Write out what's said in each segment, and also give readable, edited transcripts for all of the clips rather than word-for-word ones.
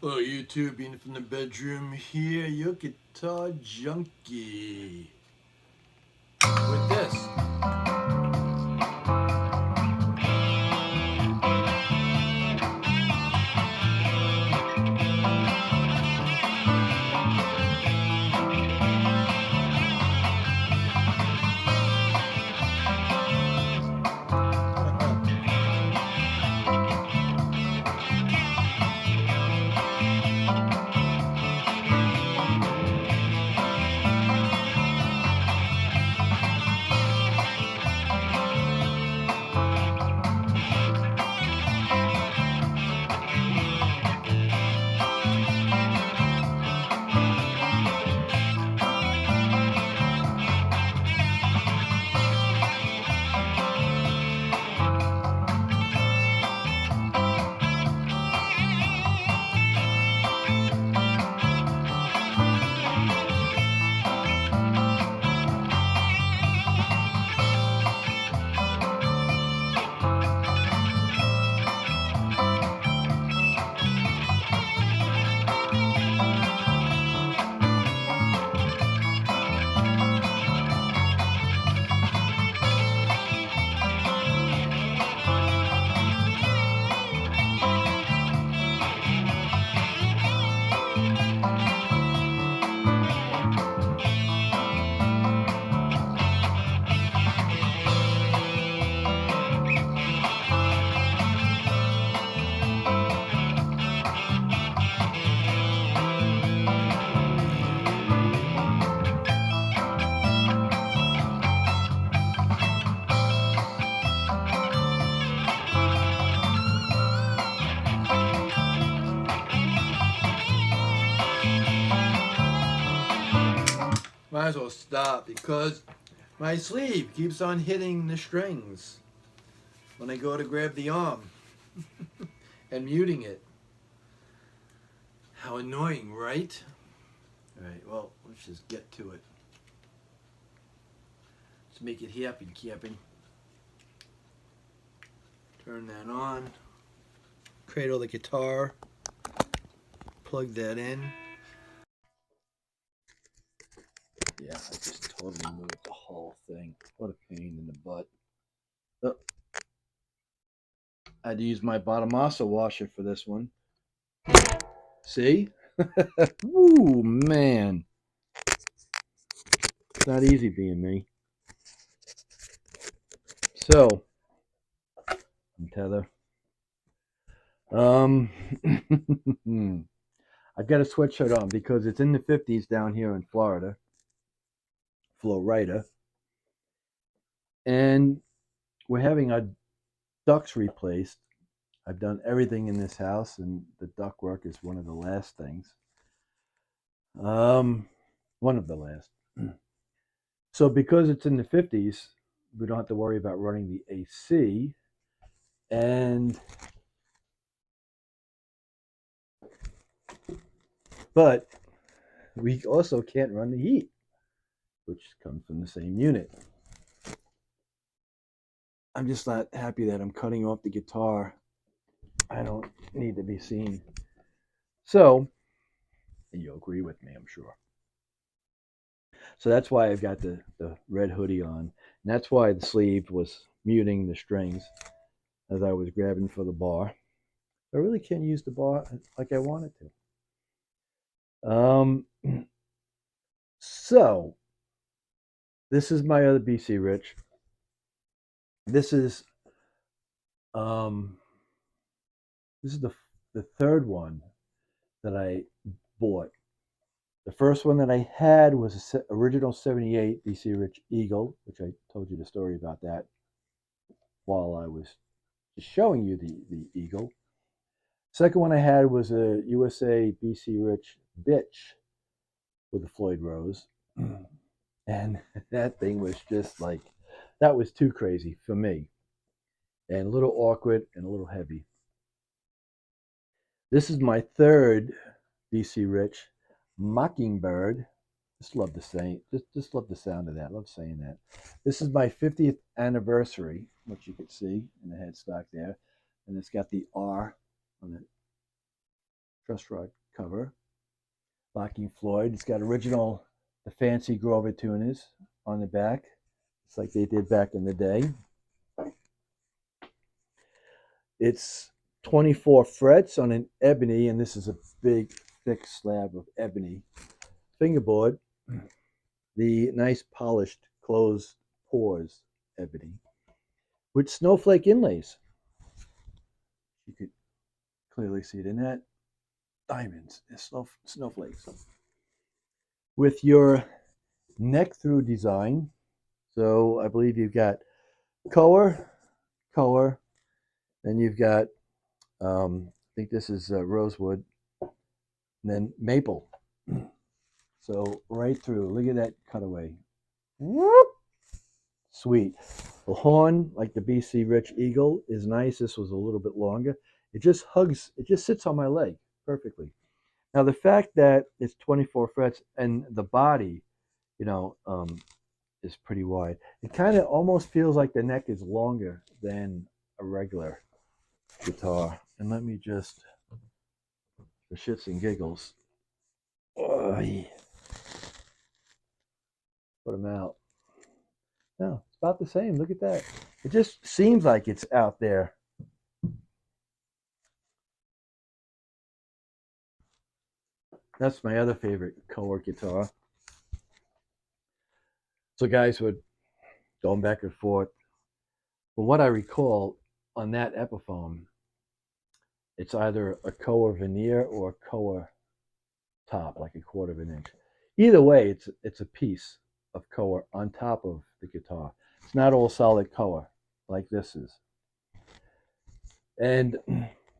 Hello YouTube, being from the bedroom here, your guitar junkie. With this. Might as well stop because my sleeve keeps on hitting the strings when I go to grab the arm and muting it. How annoying, right? Alright, well, let's just get to it. Let's make it happy, capping. Turn that on. Cradle the guitar. Plug that in. Yeah, I just totally moved the whole thing. What a pain in the butt. Oh. I had to use my Bottomasa washer for this one. See? Ooh, man. It's not easy being me. So, tether. I've got a sweatshirt on because it's in the 50s down here in Florida. Florida. And we're having our ducts replaced. I've done everything in this house, and the duct work is one of the last things. One of the last. So because it's in the 50s, we don't have to worry about running the AC. But we also can't run the heat, which comes from the same unit. I'm just not happy that I'm cutting off the guitar. I don't need to be seen. So, and you'll agree with me, I'm sure. So that's why I've got the red hoodie on. And that's why the sleeve was muting the strings as I was grabbing for the bar. I really can't use the bar like I wanted to. So, this is my other BC Rich. This is the third one that I bought. The first one that I had was a original 78 BC Rich Eagle, which I told you the story about that while I was just showing you the Eagle. Second one I had was a USA BC Rich Bitch with a Floyd Rose. And that thing was just like, that was too crazy for me. And a little awkward and a little heavy. This is my third BC Rich Mockingbird. Just love the saying. Just love the sound of that. Love saying that. This is my 50th anniversary, which you can see in the headstock there, and it's got the R on it truss rod cover. Locking Floyd. It's got original, the fancy Grover tuners on the back. It's like they did back in the day. It's 24 frets on an ebony, and this is a big, thick slab of ebony. Fingerboard, the nice polished closed pores ebony with snowflake inlays. You could clearly see it in that. Diamonds and snowflakes. With your neck through design, so I believe you've got color, then you've got, I think this is rosewood, and then maple. So right through, look at that cutaway. Whoop! Sweet. The horn, like the BC Rich Eagle, is nice. This was a little bit longer. It just hugs, it just sits on my leg perfectly. Now the fact that it's 24 frets and the body, you know, is pretty wide. It kind of almost feels like the neck is longer than a regular guitar. And let me just, for shits and giggles, put them out. No, it's about the same. Look at that. It just seems like it's out there. That's my other favorite color guitar. So guys would going back and forth. From what I recall, on that Epiphone, it's either a Koa veneer or a Koa top, like 1/4 of an inch. Either way, it's a piece of Koa on top of the guitar. It's not all solid Koa like this is. And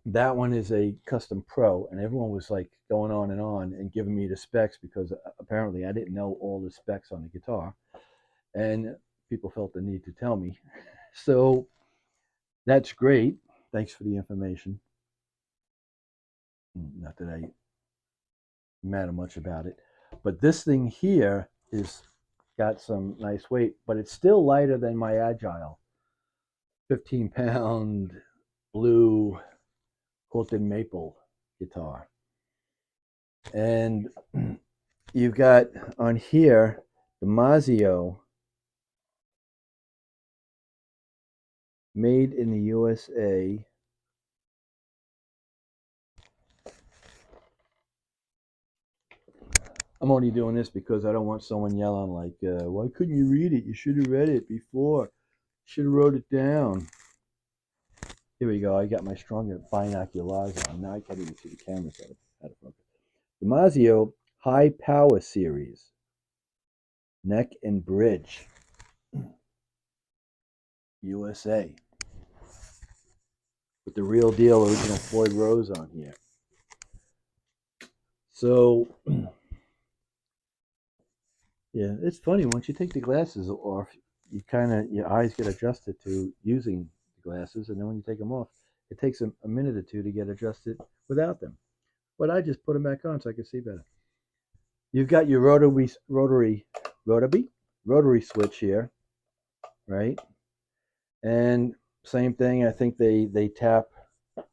that one is a custom pro, and everyone was like going on and giving me the specs because apparently I didn't know all the specs on the guitar, and people felt the need to tell me. So that's great. Thanks for the information. Not that I matter much about it, but this thing here is got some nice weight, but it's still lighter than my Agile 15-pound blue quilted maple guitar. And you've got on here the Mazio, made in the USA. I'm only doing this because I don't want someone yelling like, why couldn't you read it? You should have read it before. Should have wrote it down. Here we go. I got my stronger binoculars on. Now I can't even see the camera set out of focus. The Mazio High Power Series. Neck and bridge. USA. With the real deal original Floyd Rose on here. So, yeah, it's funny. Once you take the glasses off, you kind of, your eyes get adjusted to using the glasses. And then when you take them off, it takes a minute or two to get adjusted without them. But I just put them back on so I can see better. You've got your rotary switch here, right? And same thing, I think they tap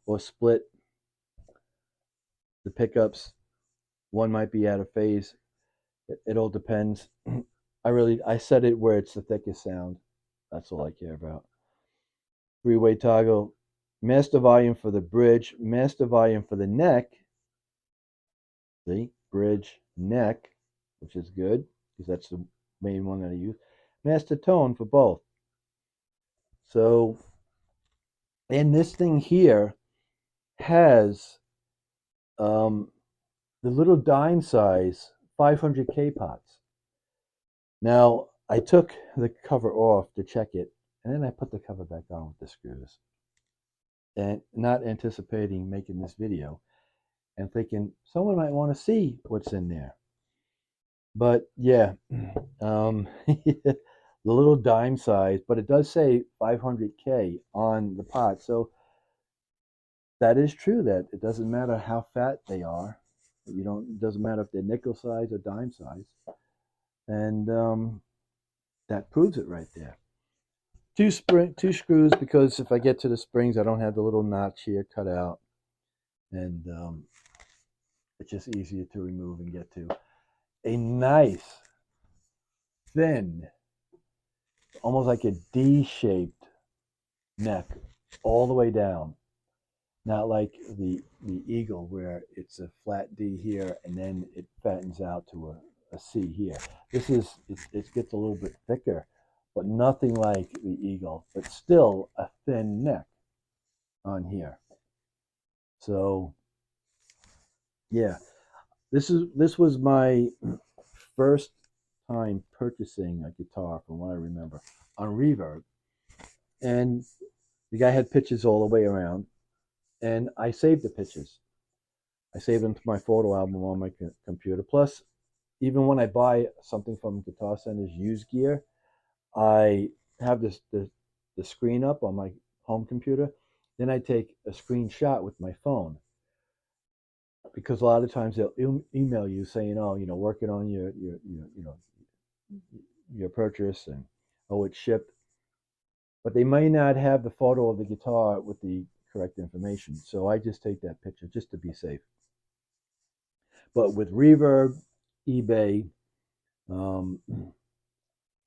or split the pickups. One might be out of phase. It all depends. I set it where it's the thickest sound. That's all I care about. 3-way toggle, master volume for the bridge, master volume for the neck. See, bridge, neck, which is good because that's the main one that I use. Master tone for both. So, and this thing here has the little dime size 500K pots. Now, I took the cover off to check it, and then I put the cover back on with the screws. And not anticipating making this video and thinking someone might want to see what's in there. But yeah, the little dime size, but it does say 500K on the pot. So that is true, that it doesn't matter how fat they are. It doesn't matter if they're nickel size or dime size. And that proves it right there. Two screws, because if I get to the springs, I don't have the little notch here cut out. And it's just easier to remove and get to. A nice, thin, almost like a D-shaped neck all the way down. Not like the eagle where it's a flat D here and then it fattens out to a C here. This is it gets a little bit thicker, but nothing like the eagle, but still a thin neck on here. So yeah, this was my first time purchasing a guitar from what I remember on Reverb, and the guy had pictures all the way around, and I saved the pictures. I saved them to my photo album on my computer. Plus, even when I buy something from Guitar Center's used gear, I have the screen up on my home computer. Then I take a screenshot with my phone because a lot of times they'll email you saying, "Oh, working on your purchase and oh, it's shipped," but they may not have the photo of the guitar with the correct information. So I just take that picture just to be safe. But with Reverb, eBay, um,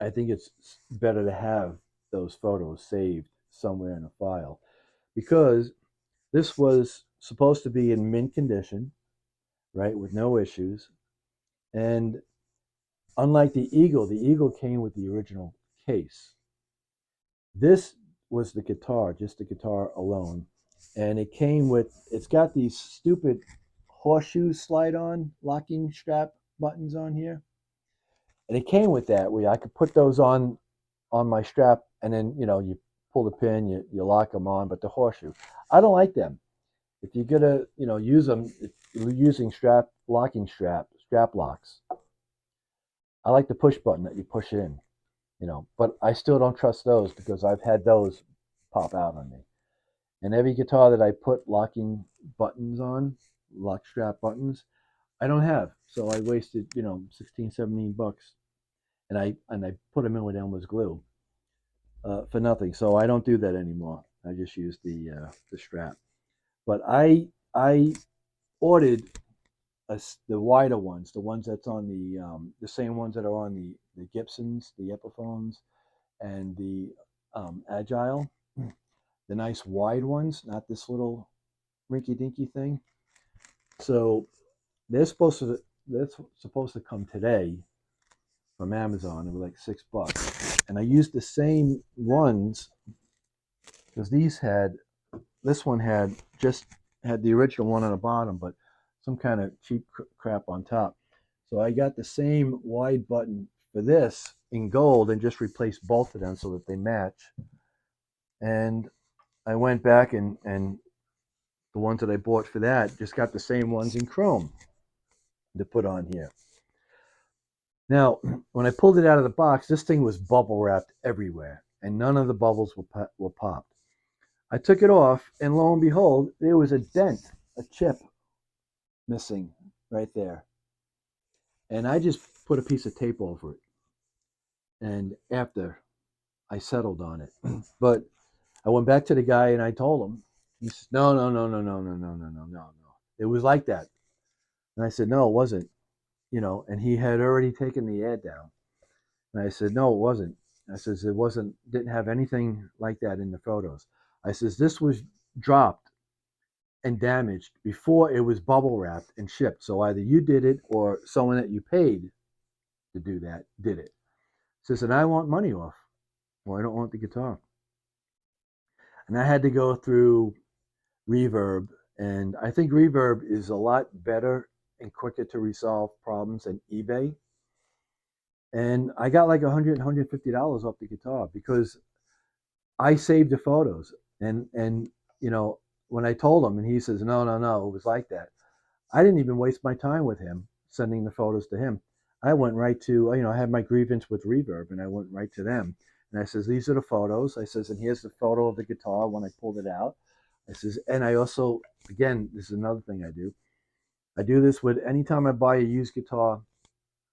I think it's better to have those photos saved somewhere in a file because this was supposed to be in mint condition, right, with no issues. And unlike the Eagle came with the original case. This was the guitar, just the guitar alone. And it's got these stupid horseshoe slide on locking strap buttons on here. And it came with that where I could put those on my strap, and then you pull the pin, you lock them on. But the horseshoe, I don't like them. If you're gonna use them, if you're using strap locks, I like the push button that you push in. But I still don't trust those because I've had those pop out on me. And every guitar that I put locking buttons on, lock strap buttons, I don't have. So I wasted 16, 17 bucks, and I put them in with Elmer's glue. For nothing. So I don't do that anymore. I just use the strap. But I ordered the wider ones, the ones that's on the same ones that are on the Gibsons, the Epiphones, and the Agile, the nice wide ones, not this little rinky-dinky thing. So they're supposed to come today from Amazon. They were like $6, and I used the same ones because this one had the original one on the bottom, but some kind of cheap crap on top. So I got the same wide button for this in gold and just replaced both of them so that they match. And I went back and the ones that I bought for that just got the same ones in chrome to put on here. Now, when I pulled it out of the box, this thing was bubble wrapped everywhere, and none of the bubbles were popped. I took it off, and lo and behold, there was a dent, a chip missing right there. And I just put a piece of tape over it. And after I settled on it, but I went back to the guy and I told him, he said, no, no, no, no, no, no, no, no, no, no. It was like that. And I said, no, it wasn't. And he had already taken the ad down. And I said, no, it wasn't. I says, it wasn't, didn't have anything like that in the photos. I says, this was dropped and damaged before it was bubble wrapped and shipped. So either you did it or someone that you paid to do that did it. Says, and I want money off. Well, I don't want the guitar. And I had to go through Reverb, and I think Reverb is a lot better and quicker to resolve problems than eBay. And I got like $100, $150 off the guitar because I saved the photos. And when I told him, and he says, no, no, no, it was like that. I didn't even waste my time with him sending the photos to him. I went right to, I had my grievance with Reverb, and I went right to them. And I says, these are the photos. I says, and here's the photo of the guitar when I pulled it out. I says, and I also, again, this is another thing I do. I do this with anytime I buy a used guitar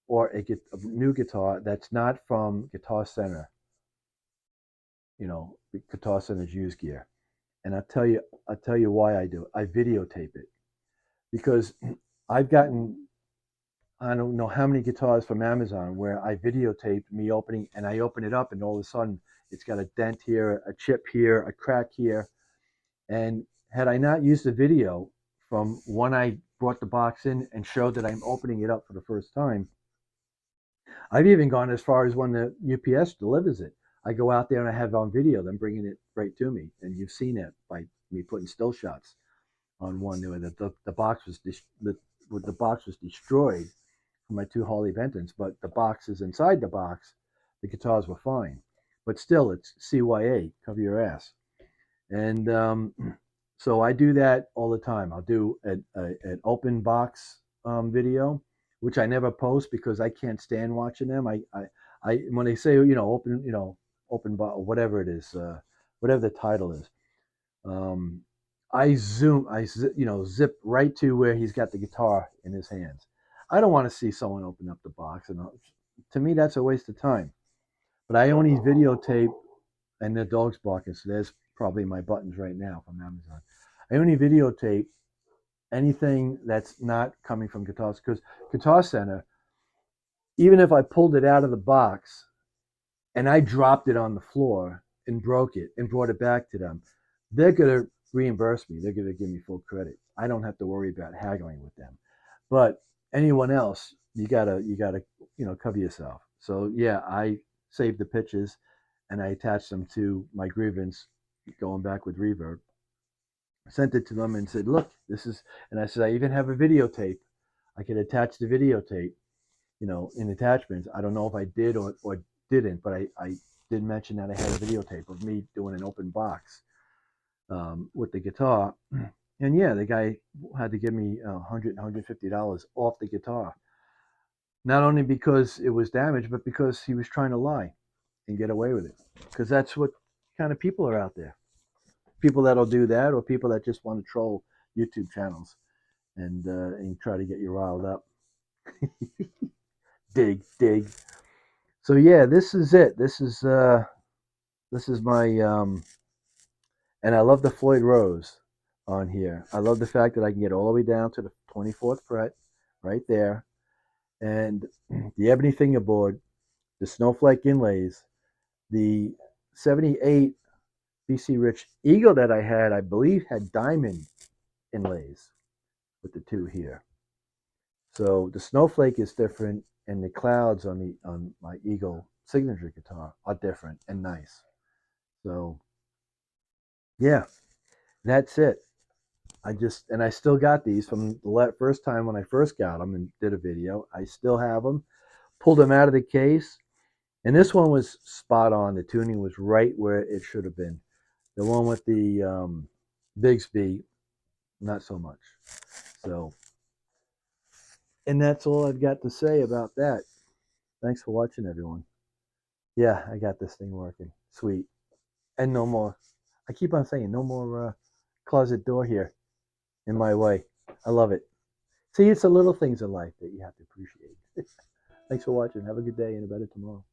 or a new guitar that's not from Guitar Center, Guitar Center's used gear. And I'll tell you why I do it. I videotape it because I've gotten, I don't know how many guitars from Amazon where I videotaped me opening, and I open it up and all of a sudden it's got a dent here, a chip here, a crack here. And had I not used the video from when I brought the box in and showed that I'm opening it up for the first time, I've even gone as far as when the UPS delivers it. I go out there and I have on video them bringing it right to me. And you've seen it by me putting still shots on one where the box was the box was destroyed from my two Harley Bentons, but the boxes inside the box, the guitars were fine. But still, it's CYA, cover your ass. And so I do that all the time. I'll do an open box video, which I never post because I can't stand watching them. I when they say open box, whatever it is, whatever the title is, um, I zoom, zip right to where he's got the guitar in his hands. I don't want to see someone open up the box, and to me that's a waste of time. But I only videotape, and the dog's barking, so there's probably my buttons right now from Amazon. I only videotape anything that's not coming from Guitars, because Guitar Center, even if I pulled it out of the box and I dropped it on the floor and broke it and brought it back to them, they're going to reimburse me. They're going to give me full credit. I don't have to worry about haggling with them. But anyone else, you gotta cover yourself. So yeah, I saved the pitches and I attached them to my grievance, going back with reverb. Sent it to them and said, "Look, this is." And I said, "I even have a videotape. I could attach the videotape, in attachments. I don't know if I did or didn't, but I did mention that I had a videotape of me doing an open box with the guitar." And yeah, the guy had to give me $150 off the guitar. Not only because it was damaged, but because he was trying to lie and get away with it. Because that's what kind of people are out there. People that'll do that, or people that just want to troll YouTube channels and try to get you riled up. dig. So yeah, this is it. This is my and I love the Floyd Rose on here. I love the fact that I can get all the way down to the 24th fret, right there, and the ebony fingerboard, the snowflake inlays, the 78 BC Rich Eagle that I had, I believe, had diamond inlays with the two here. So the snowflake is different, and the clouds on my Eagle signature guitar are different and nice. So yeah, that's it. I still got these from the first time when I first got them and did a video. I still have them. Pulled them out of the case, and this one was spot on. The tuning was right where it should have been. The one with the Bigsby, not so much. So, and that's all I've got to say about that. Thanks for watching, everyone. Yeah, I got this thing working. Sweet. And no more. I keep on saying no more closet door here in my way. I love it. See, it's the little things in life that you have to appreciate. Thanks for watching. Have a good day and a better tomorrow.